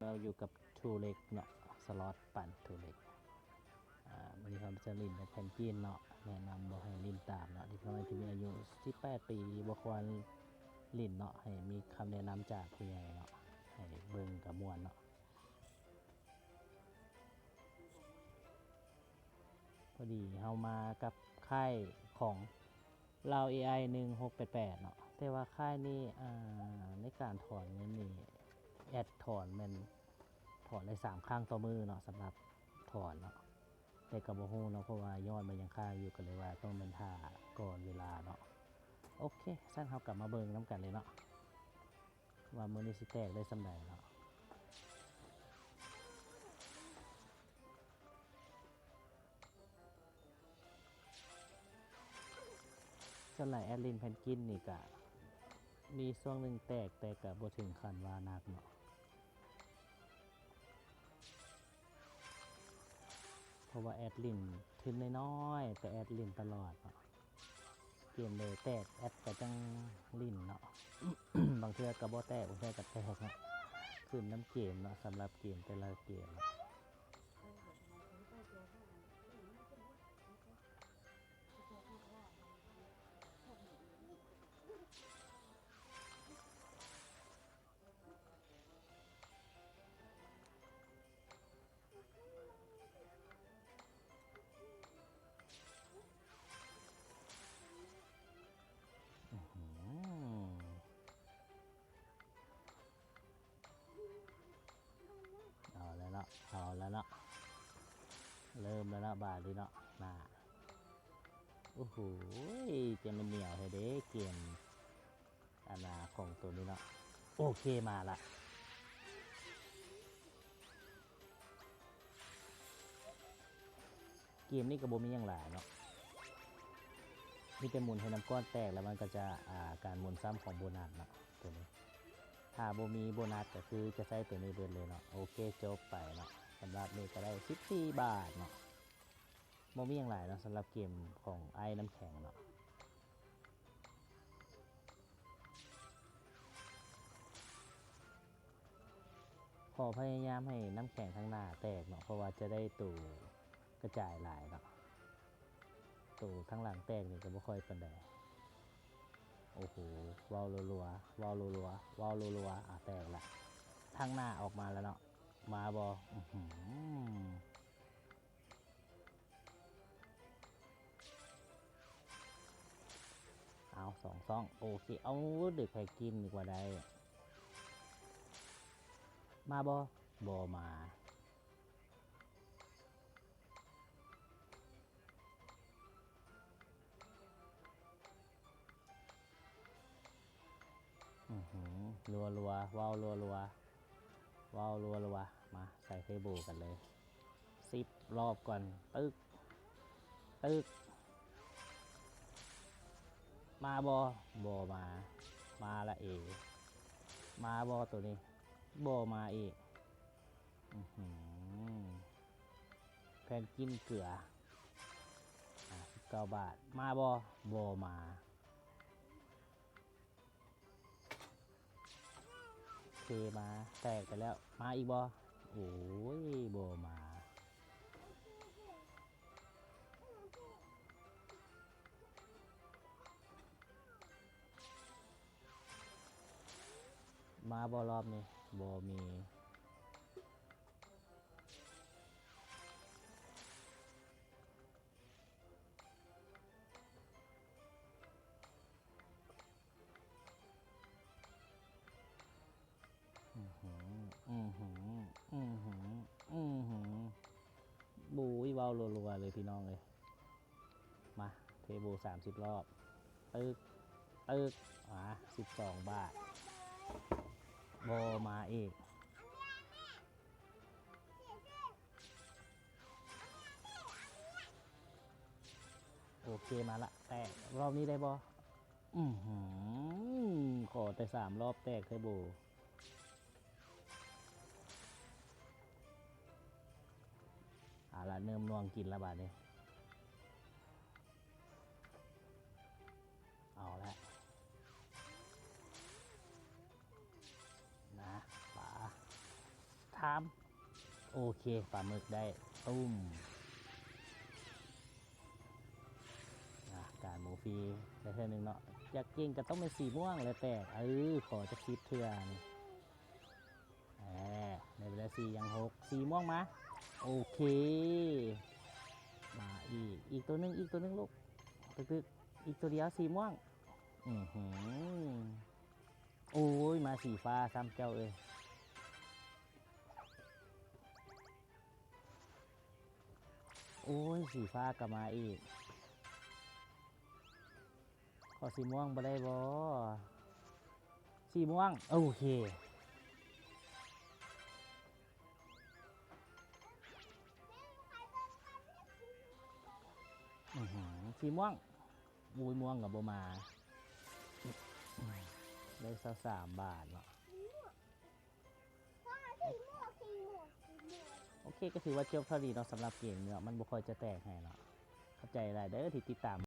เราอยู่กับทูเล็กเนาะสล็อตปั่นทูเล็กวันนี้เขาจะลินในแผ่นจีนเนาะแนะนำบอกให้ลินตามเนาะที่น้อยที่มีอายุ18ปีบ่ควรลินเนาะให้มีคำแนะนำจากผู้ใหญ่เนาะให้เบิ่งกับมวลเนาะพอดีเฮามากับค่ายของเรา AI 1688เนาะแต่ว่าค่ายนี้ในการถอนเงินนี่แอดถอนมันถอนได้3ครั้งต่อมือเนาะสำหรับถอนเนาะแต่กับบ่ฮู้เนาะเพราะว่ายอดมันยังค้างอยู่กันเลยว่าต้องเป็นท่าก่อนเวลาเนาะโอเคสั้นเฮากลับมาเบิ่งน้ำกันเลยเนาะว่ามื้อนี้สิแตกได้สำใดเนาะส่วนหลายแอดลินแพนกินนี่ก็มีช่วงหนึ่งแตกแต่ก็บ่ถึงขั้นว่านักเนาะเพราะว่าแอดลินทุนน้อยๆแต่แอดลินตลอดเนาะเกมเลยแตกแอดก็จังลินเนาะ บางเทื่อก็บ่แตกบางเทื่อก็แตกเนาะขึ้นน้ำเกมเนาะสำหรับเกมแต่ละเกมเอาแล้วเนาะเอาแล้วเนาะเริ่มแล้วเนาะบาดเลยเนาะน่าโอ้โหจะมันเหนียวให้เด้เกมของตัวนี้เนาะโอเคมาละเกมนี้ก็บ่มีหยังหลายเนาะมีแต่หมุนให้น้ำก้อนแตกแล้วมันก็จะการหมุนซ้ำของโบนัสเนาะตัวนี้ถ้าบ่มีโบนัสก็คือจะใช้ตัวนี้เบิดเลยเนาะโอเคจบไปเนาะสำหรับนี้ก็ได้14 บาทเนาะบ่มีหยังหลายเนาะสำหรับเกมของไอ้น้ำแข็งเนาะขอพยายามให้น้ำแข็งข้างหน้าแตกเนาะเพราะว่าจะได้ตู่กระจายหลายเนาะตู่ทั้งหลังแตกนี่ก็บ่ค่อยปานใดโอ้โหว้าวรัวๆว้าวรัวๆว้าวรัวๆแตกละทางหน้าออกมาแล้วเนาะมาบอเอา2 ซ่องโอเคเอาดึกไปกินดีกว่าได้มาบอมารัวว้าวรัวว้าวรัวมาใส่เทเบิลกันเลย10 รอบก่อนตึกมาบอมาละเอมาบอตัวนี้บอมาอีกแพนกินเกลือ19 บาทมาบอมาเคมาแตกไปแล้วมาอีกโอ้ยบอมาบอรอบนี้บอมีบูยเบารัวๆเลยพี่น้องเลยมาเทบู30 รอบตึก12 บาทบอมาอีกโอเคมาละแตกรอบนี้ได้ขอแต่3 รอบแตกเทบูละเนิ่มนวงกินละบาทนี้เอาละนะป๋าท ามโอเคปลาหมึกได้ตุ้มการหมูฟรีได้เท่านึงเนาะอยากเก่งก็ต้องเป็นสีม่วงเลยแปลกขอจะคิดเถื่อนในเวลา4ยัง6สีม่วงมาโอเคมาอีกตัวหนึงลูกตึกอีกตัวเดียวสีม่วงโอ้ยมาสีฟ้าซ้ำเจ้าโอ้ยสีฟ้าก็มาอีกขอสีม่วงบ่ได้บ่สีม่วงโอเคสีม่วงมูยม่วงกับโบมาได้23 บาทเนาะโอเคก็ถือว่าจบเท่านี้เนาะสำหรับเกมเนาะมันบ่ค่อยจะแตกให้เนาะเข้าใจอะไรเด้อที่ติดตาม